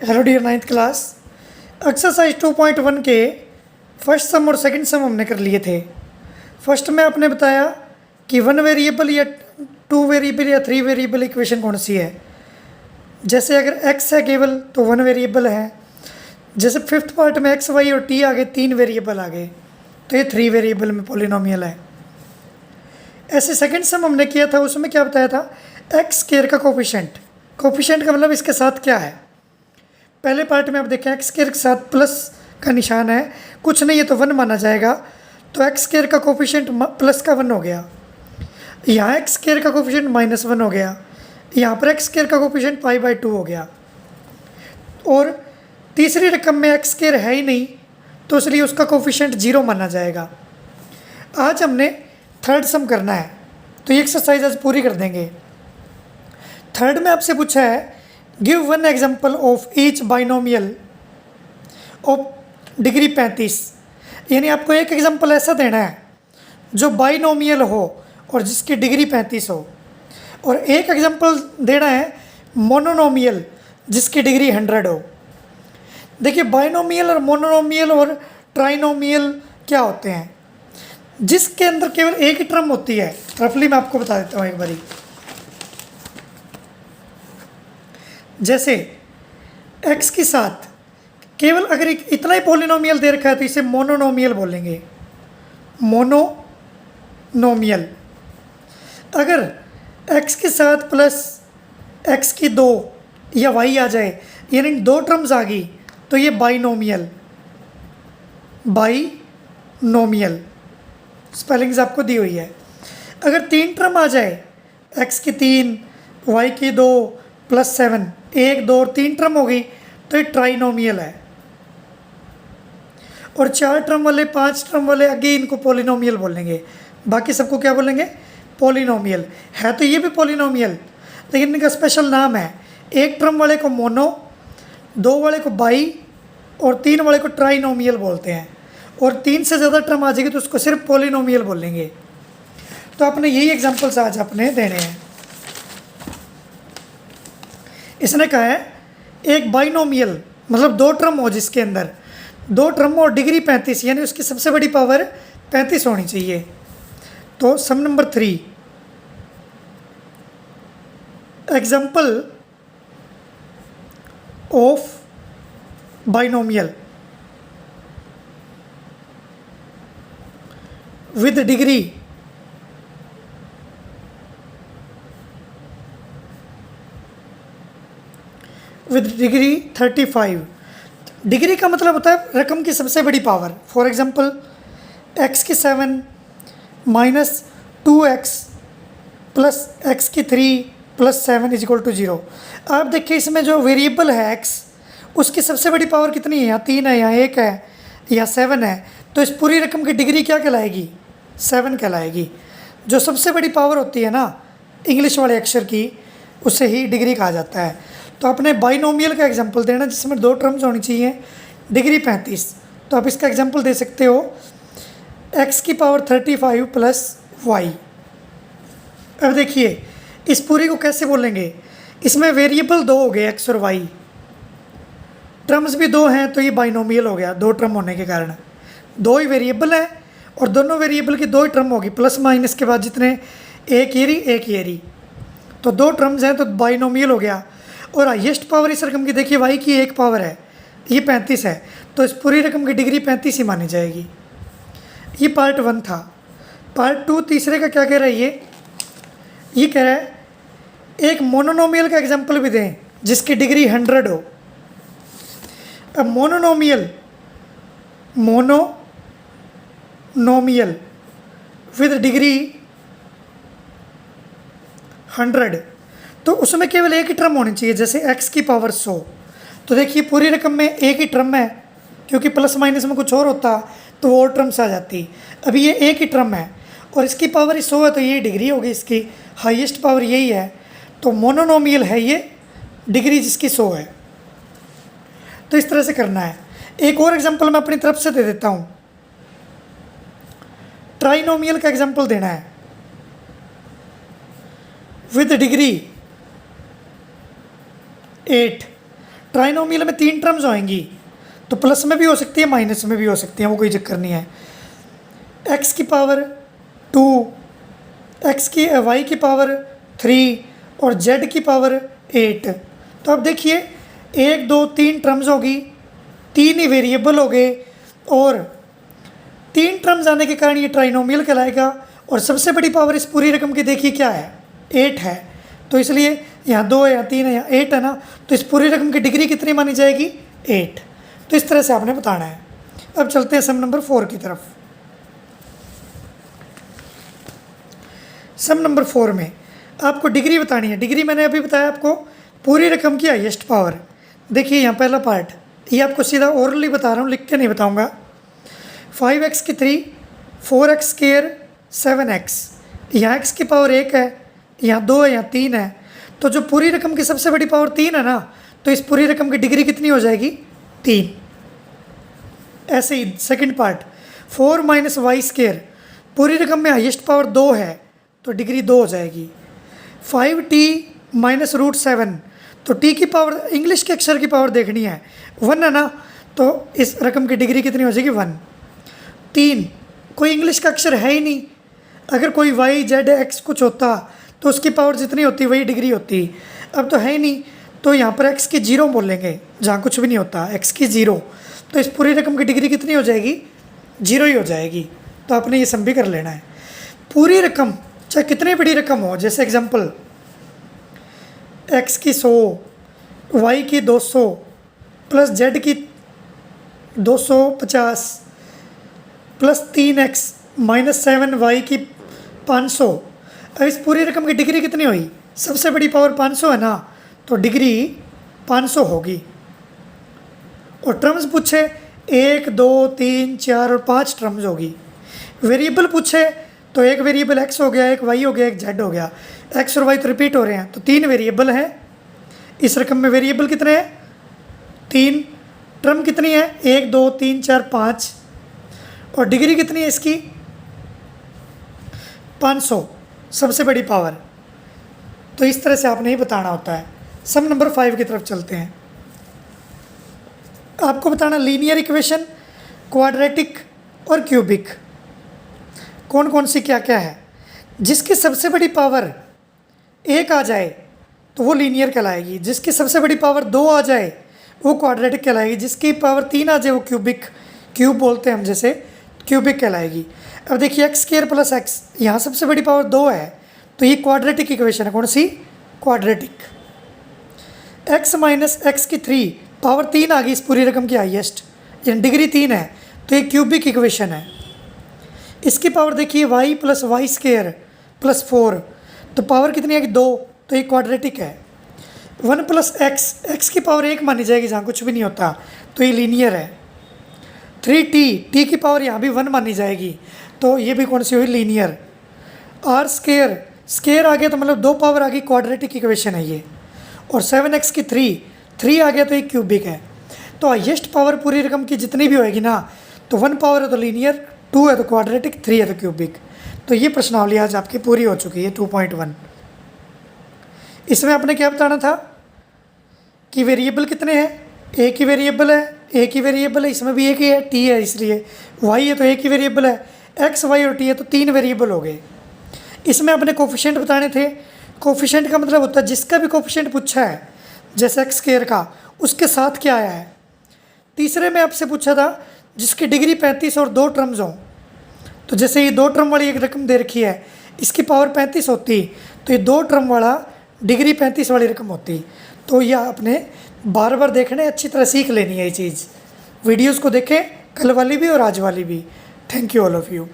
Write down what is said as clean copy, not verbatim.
Hello dear ninth class. Exercise 2.1 के first सम और second सम हमने कर लिए थे। फर्स्ट में आपने बताया कि वन वेरिएबल या टू वेरिएबल या थ्री वेरिएबल इक्वेशन कौन सी है। जैसे अगर x है केवल तो वन वेरिएबल है। जैसे फिफ्थ पार्ट में x, y और t आ गए, तीन वेरिएबल आ गए, तो ये थ्री वेरिएबल में पॉलिनोमियल है। ऐसे सेकंड सम हमने किया था, उसमें क्या बताया था, एक्स स्क्वायर का कोफिशिएंट। कोफिशिएंट का मतलब इसके साथ क्या है। पहले पार्ट में आप देखें एक्स स्क्वायर के साथ प्लस का निशान है, कुछ नहीं है तो वन माना जाएगा, तो एक्स स्क्वायर का कोफिशिएंट प्लस का वन हो गया। यहाँ एक्स स्क्वायर का कोफिशिएंट माइनस वन हो गया, यहाँ पर एक्स स्क्वायर का कोफिशिएंट पाई बाई टू हो गया। और तीसरी रकम में एक्स स्क्वायर है ही नहीं, तो इसलिए उसका कोफिशिएंट जीरो माना जाएगा। आज हमने थर्ड सम करना है, तो ये एक्सरसाइज आज पूरी कर देंगे। थर्ड में आपसे पूछा है give one example of each binomial of degree 35, यानी आपको एक एग्जाम्पल ऐसा देना है जो बाइनोमियल हो और जिसकी डिग्री 35 हो, और एक एग्जाम्पल देना है मोनोनोमियल जिसकी डिग्री 100 हो। देखिए बाइनोमियल और मोनोनोमियल और ट्राइनोमियल क्या होते हैं, जिसके अंदर केवल एक ही टर्म होती है। रफली मैं आपको बता देता हूँ एक बारी। जैसे x के साथ केवल अगर इतना ही पॉलिनोमियल दे रखा है तो इसे मोनोनोमियल बोलेंगे, मोनोनोमियल। अगर x के साथ प्लस x की दो या y आ जाए, यानी दो टर्म्स आ गई, तो ये बाइनोमियल, बाइनोमियल स्पेलिंग्स आपको दी हुई है। अगर तीन टर्म आ जाए, x की तीन, y की दो प्लस 7, एक दो और तीन टर्म हो गई, तो ये ट्राइनोमियल है। और चार टर्म वाले, पांच टर्म वाले, आगे इनको पॉलिनोमियल बोलेंगे, बाकी सबको क्या बोलेंगे, पॉलिनोमियल। है तो ये भी पॉलिनोमियल, लेकिन इनका स्पेशल नाम है। एक टर्म वाले को मोनो, दो वाले को बाई और तीन वाले को ट्राइनोमियल बोलते हैं। और तीन से ज़्यादा टर्म आ जाएगी तो उसको सिर्फ पॉलिनोमियल बोलेंगे। तो आपने यही एग्जांपल्स आज अपने देने हैं। इसने कहा है एक बाइनोमियल मतलब दो टर्म हो, जिसके अंदर दो टर्म और डिग्री 35, यानी उसकी सबसे बड़ी पावर 35 होनी चाहिए। तो sum number 3, example of binomial with degree with degree 35। Degree का मतलब होता है रकम की सबसे बड़ी पावर। फॉर एग्जांपल x की 7 माइनस 2x प्लस x की 3 प्लस 7 इज इक्वल टू 0। आप देखिए इसमें जो वेरिएबल है x, उसकी सबसे बड़ी पावर कितनी है, यहाँ 3 है, यहाँ 1 है, या 7 है, तो इस पूरी रकम की डिग्री क्या कहलाएगी, 7 कहलाएगी। जो सबसे बड़ी पावर होती है ना इंग्लिश वाले अक्षर की, उसे ही डिग्री कहा जाता है। तो आपने बाइनोमियल का एग्जांपल देना जिसमें दो टर्म्स होनी चाहिए, डिग्री 35। तो आप इसका एग्जांपल दे सकते हो x की पावर 35 प्लस y। अब देखिए इस पूरी को कैसे बोलेंगे, इसमें वेरिएबल दो हो गए x और y, टर्म्स भी दो हैं, तो ये बाइनोमियल हो गया। दो टर्म होने के कारण दो ही वेरिएबल हैं और दोनों वेरिएबल की दो ही टर्म होगी, प्लस माइनस के बाद जितने, एक येरी एक येरी, तो दो टर्म्स हैं, तो बाइनोमियल हो गया। और हाइएस्ट पावर इस रकम की देखिए y की एक पावर है, ये 35 है, तो इस पूरी रकम की डिग्री 35 ही मानी जाएगी। ये पार्ट 1 था। पार्ट 2 तीसरे का क्या कह रहा है, ये कह रहा है एक मोनोनोमियल का एग्जाम्पल भी दें जिसकी डिग्री 100 हो। अब मोनोनोमियल विद डिग्री 100, तो उसमें केवल एक ही टर्म होनी चाहिए। जैसे x की पावर 100, तो देखिए पूरी रकम में एक ही टर्म है, क्योंकि प्लस माइनस में कुछ और होता तो वो और टर्म्स आ जाती। अभी ये एक ही टर्म है और इसकी पावर 100 है, तो ये डिग्री होगी, इसकी हाईएस्ट पावर यही है, तो मोनोनोमियल है ये, डिग्री जिसकी 100 है। तो इस तरह से करना है। एक और एग्जांपल मैं अपनी तरफ से दे देता हूँ। ट्राइनोमियल का एग्जांपल देना है विद डिग्री 8। ट्राइनोमियल में 3 टर्म्स होंगी, तो प्लस में भी हो सकती है माइनस में भी हो सकती है, वो कोई चक्कर नहीं है। x की पावर 2, y की पावर 3 और z की पावर 8। तो अब देखिए 1 2 3 टर्म्स होगी, 3 ही वेरिएबल हो गए और 3 टर्म्स आने के कारण ये ट्राइनोमियल कहलाएगा। और सबसे बड़ी पावर इस पूरी रकम की देखिए क्या है, 8 है। तो इसलिए यहाँ 2 है, यहाँ 3 है, यहाँ 8 है ना, तो इस पूरी रकम की डिग्री कितनी मानी जाएगी, 8। तो इस तरह से आपने बताना है। अब चलते हैं सम नंबर 4 की तरफ। सम नंबर 4 में आपको डिग्री बतानी है। डिग्री मैंने अभी बताया आपको, पूरी रकम की हाईएस्ट पावर। देखिए यहाँ पहला पार्ट, ये आपको सीधा ओरली बता रहा हूँ, लिख के नहीं बताऊँगा। 5x की 3, 4x स्क्वायर 7x, यहाँ x की पावर 1 है, यहाँ 2 है, यहाँ 3 है। तो जो पूरी रकम की सबसे बड़ी पावर 3 है ना, तो इस पूरी रकम की डिग्री कितनी हो जाएगी, 3। ऐसे ही second part 4 minus Y square, पूरी रकम में हाईएस्ट पावर 2 है तो डिग्री 2 हो जाएगी। 5t माइनस रूट 7, तो t की पावर, इंग्लिश के अक्षर की पावर देखनी है, 1 है ना, तो इस रकम की डिग्री कितनी हो जाएगी, 1। 3, कोई इंग्लिश का अक्षर है ही नहीं। अगर कोई y z x कुछ होता तो उसकी पावर जितनी होती वही डिग्री होती, अब तो है ही नहीं, तो यहाँ पर x की 0 बोलेंगे जहाँ कुछ भी नहीं होता, x की 0। तो इस पूरी रकम की डिग्री कितनी हो जाएगी, 0 ही हो जाएगी। तो आपने ये सम भी कर लेना है। पूरी रकम चाहे कितनी बड़ी रकम हो, जैसे एग्जांपल x की 100, y की 200 प्लस z की 250 प्लस 3x माइनस 7y की 500। अब इस पूरी रकम की डिग्री कितनी हुई, सबसे बड़ी पावर 500 है ना, तो डिग्री 500 होगी। और टर्म्स पूछे 1 2 3 4 और 5 टर्म्स होगी। वेरिएबल पूछे तो एक वेरिएबल x हो गया, एक y हो गया, एक z हो गया। x और y तो रिपीट हो रहे हैं, तो 3 वेरिएबल हैं। इस रकम में वेरिएबल कितने हैं, 3। टर्म कितनी है, 1 2 3 4 5। और डिग्री कितनी है इसकी, 500, सबसे बड़ी पावर। तो इस तरह से आपने ही बताना होता है। सम नंबर 5 की तरफ चलते हैं। आपको बताना लीनियर इक्वेशन, क्वाड्रेटिक और क्यूबिक कौन कौन सी क्या क्या है। जिसकी सबसे बड़ी पावर 1 आ जाए तो वो लीनियर कहलाएगी, जिसकी सबसे बड़ी पावर 2 आ जाए वो क्वाड्रेटिक कहलाएगी, जिसकी पावर 3 आ जाए वो क्यूबिक, क्यूब बोलते हैं हम जैसे, क्यूबिक कहलाएगी। अब देखिए एक्स स्क्वायर प्लस एक्स, यहाँ सबसे बड़ी पावर 2 है तो ये क्वाड्रेटिक इक्वेशन है। कौन सी, क्वाड्रेटिक। एक्स माइनस एक्स की 3, पावर 3 आ गई इस पूरी रकम की हाईएस्ट, यानी डिग्री 3 है, तो ये क्यूबिक इक्वेशन है। इसकी पावर देखिए y plus y square plus 4, तो पावर कितनी है कि 2, तो ये क्वाड्रेटिक है। 1 प्लस एक्स, एक्स की पावर 1 मानी जाएगी जहाँ कुछ भी नहीं होता, तो ये लीनियर है। 3t, t की पावर यहाँ भी 1 मानी जाएगी, तो ये भी कौन सी हुई, लीनियर। r स्क्वायर, स्क्वायर आ गया तो मतलब 2 पावर आ गई, क्वाड्रेटिक इक्वेशन है ये। और 7x की 3 आ गया तो ये क्यूबिक है। तो हाईएस्ट पावर पूरी रकम की जितनी भी होएगी ना, तो 1 पावर है तो लीनियर, 2 है तो क्वाड्रेटिक, 3 है तो क्यूबिक। तो ये प्रश्नावली आज आपकी पूरी हो चुकी है 2.1। इसमें आपने क्या बताना था कि वेरिएबल कितने हैं, एक ही वेरिएबल है, एक ही वेरिएबल है, इसमें भी एक ही है, t है, इसलिए y है तो एक ही वेरिएबल है, x y और t है तो 3 वेरिएबल हो गए। इसमें आपने कोफिशिएंट बताने थे। कोफिशिएंट का मतलब होता है जिसका भी कोफिशिएंट पूछा है, जैसे एक्स स्क्वायर का, उसके साथ क्या आया है। तीसरे में आपसे पूछा था जिसकी डिग्री 35 और 2 टर्म्स हों, तो जैसे ये 2 टर्म वाली एक रकम दे रखी है, इसकी पावर 35 होती, तो ये 2 टर्म वाला डिग्री 35 वाली रकम होती। तो यह आपने बार बार देखने, अच्छी तरह सीख लेनी है ये चीज़। वीडियोज़ को देखें, कल वाली भी और आज वाली भी। Thank you all of you.